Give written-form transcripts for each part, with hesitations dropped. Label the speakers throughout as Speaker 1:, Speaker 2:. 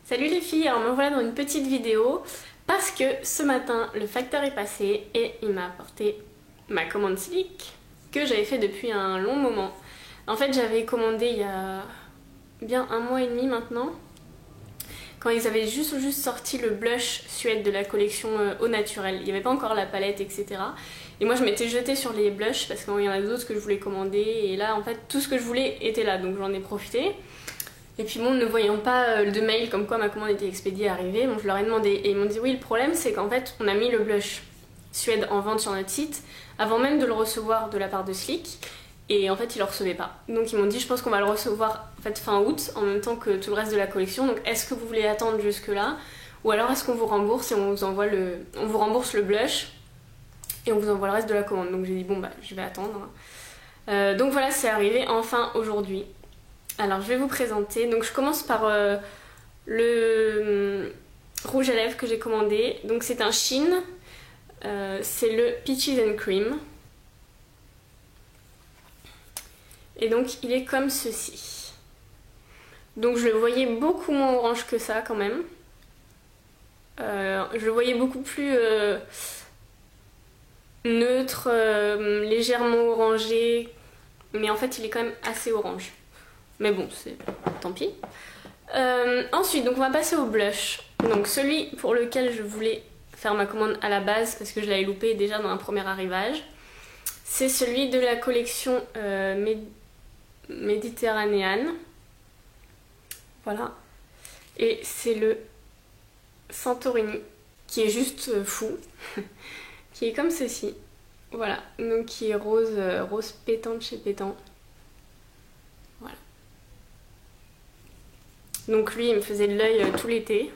Speaker 1: Salut les filles, alors me voilà dans une petite vidéo parce que ce matin le facteur est passé et il m'a apporté ma commande Slick que j'avais fait depuis un long moment. En fait j'avais commandé il y a bien un mois et demi maintenant quand ils avaient juste sorti le blush Suède de la collection Au Naturel. Il n'y avait pas encore la palette etc. Et moi je m'étais jetée sur les blushs parce qu'il y en a d'autres que je voulais commander et là en fait tout ce que je voulais était là donc j'en ai profité. Et puis bon, ne voyant pas de mail comme quoi ma commande était expédiée arrivée, bon, je leur ai demandé et ils m'ont dit oui, le problème c'est qu'en fait on a mis le blush Suède en vente sur notre site avant même de le recevoir de la part de Slick et en fait ils le recevaient pas. Donc ils m'ont dit je pense qu'on va le recevoir en fait fin août en même temps que tout le reste de la collection, donc est-ce que vous voulez attendre jusque là ou alors est-ce qu'on vous rembourse et on vous rembourse le blush et on vous envoie le reste de la commande. Donc j'ai dit bon bah je vais attendre. Donc voilà, c'est arrivé enfin aujourd'hui. Alors je vais vous présenter, donc je commence par le rouge à lèvres que j'ai commandé. Donc c'est un Shein, c'est le Peaches and Cream. Et donc il est comme ceci. Donc je le voyais beaucoup moins orange que ça quand même. Je le voyais beaucoup plus neutre, légèrement orangé. Mais en fait il est quand même assez orange. Mais bon, c'est tant pis. Ensuite, donc on va passer au blush. Donc celui pour lequel je voulais faire ma commande à la base, parce que je l'avais loupé déjà dans un premier arrivage, c'est celui de la collection méditerranéenne. Voilà. Et c'est le Santorini, qui est juste fou, qui est comme ceci. Voilà, donc qui est rose, rose pétant de chez Pétant. Voilà. Donc lui il me faisait de l'œil tout l'été.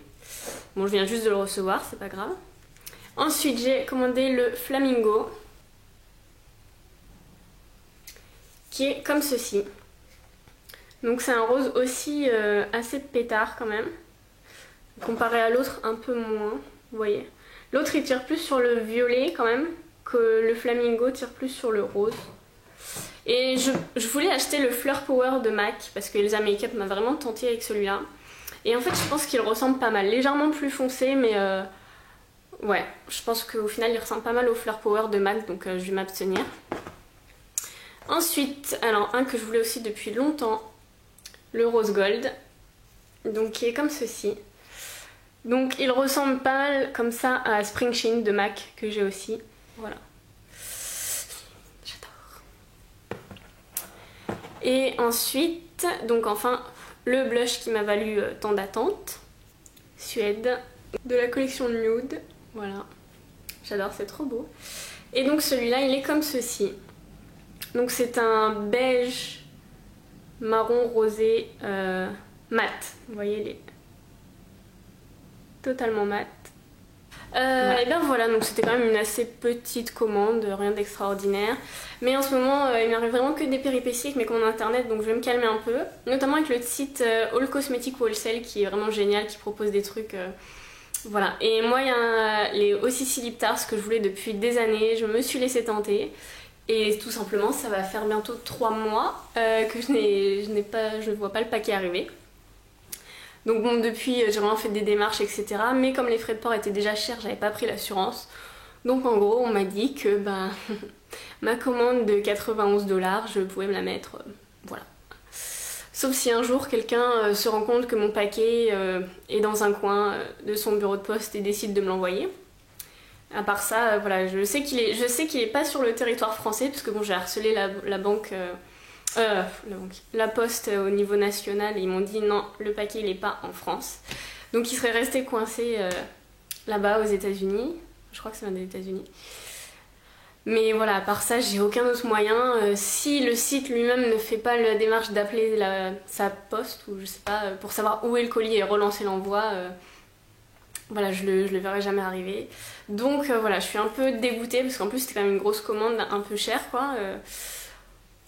Speaker 1: Bon je viens juste de le recevoir, c'est pas grave. Ensuite j'ai commandé le Flamingo qui est comme ceci. Donc c'est un rose aussi assez pétard quand même. Comparé à l'autre un peu moins, vous voyez. L'autre il tire plus sur le violet quand même que le Flamingo tire plus sur le rose. Et je voulais acheter le Fleur Power de MAC parce que Elsa Makeup m'a vraiment tenté avec celui-là. Et en fait je pense qu'il ressemble pas mal, légèrement plus foncé mais ouais, je pense qu'au final il ressemble pas mal au Fleur Power de MAC donc je vais m'abstenir. Ensuite, alors un que je voulais aussi depuis longtemps, le Rose Gold, donc qui est comme ceci. Donc il ressemble pas mal comme ça à Spring Sheen de MAC que j'ai aussi, voilà. Et ensuite, donc enfin, le blush qui m'a valu tant d'attente, Suède, de la collection Nude, voilà, j'adore, c'est trop beau. Et donc celui-là, il est comme ceci. Donc c'est un beige marron rosé mat, vous voyez, il est totalement mat. Et bien voilà, donc c'était quand même une assez petite commande, rien d'extraordinaire. Mais en ce moment, il m'arrive vraiment que des péripéties avec mes commandes internet, donc je vais me calmer un peu. Notamment avec le site All Cosmetic Wholesale qui est vraiment génial, qui propose des trucs... voilà. Et moi, il y a les OCC Lip Tars que je voulais depuis des années, je me suis laissée tenter. Et tout simplement, ça va faire bientôt 3 mois que je ne vois pas le paquet arriver. Donc bon, depuis j'ai vraiment fait des démarches etc. Mais comme les frais de port étaient déjà chers, j'avais pas pris l'assurance. Donc en gros on m'a dit que bah, ma commande de 91 $, je pouvais me la mettre, voilà. Sauf si un jour quelqu'un se rend compte que mon paquet est dans un coin de son bureau de poste et décide de me l'envoyer. À part ça, voilà, je sais qu'il est pas sur le territoire français parce que bon, j'ai harcelé la poste au niveau national et ils m'ont dit non, le paquet il est pas en France. Donc il serait resté coincé là-bas aux États-Unis. Je crois que c'est des États-Unis. Mais voilà, à part ça, j'ai aucun autre moyen. Si le site lui-même ne fait pas la démarche d'appeler sa poste ou je sais pas, pour savoir où est le colis et relancer l'envoi, voilà, je le verrai jamais arriver. Donc voilà, je suis un peu dégoûtée parce qu'en plus c'était quand même une grosse commande un peu chère quoi.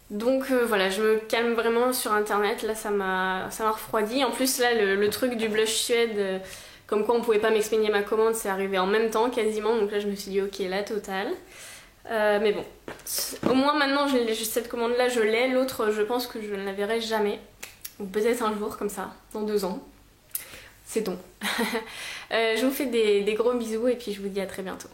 Speaker 1: Donc voilà, je me calme vraiment sur internet, là ça m'a refroidi. En plus là le truc du blush Suède, comme quoi on pouvait pas m'expédier ma commande, c'est arrivé en même temps quasiment. Donc là je me suis dit ok, la totale. Mais bon, au moins maintenant cette commande là je l'ai, l'autre je pense que je ne la verrai jamais. Ou peut-être un jour comme ça, dans 2 ans. c'est ton. Je vous fais des gros bisous et puis je vous dis à très bientôt.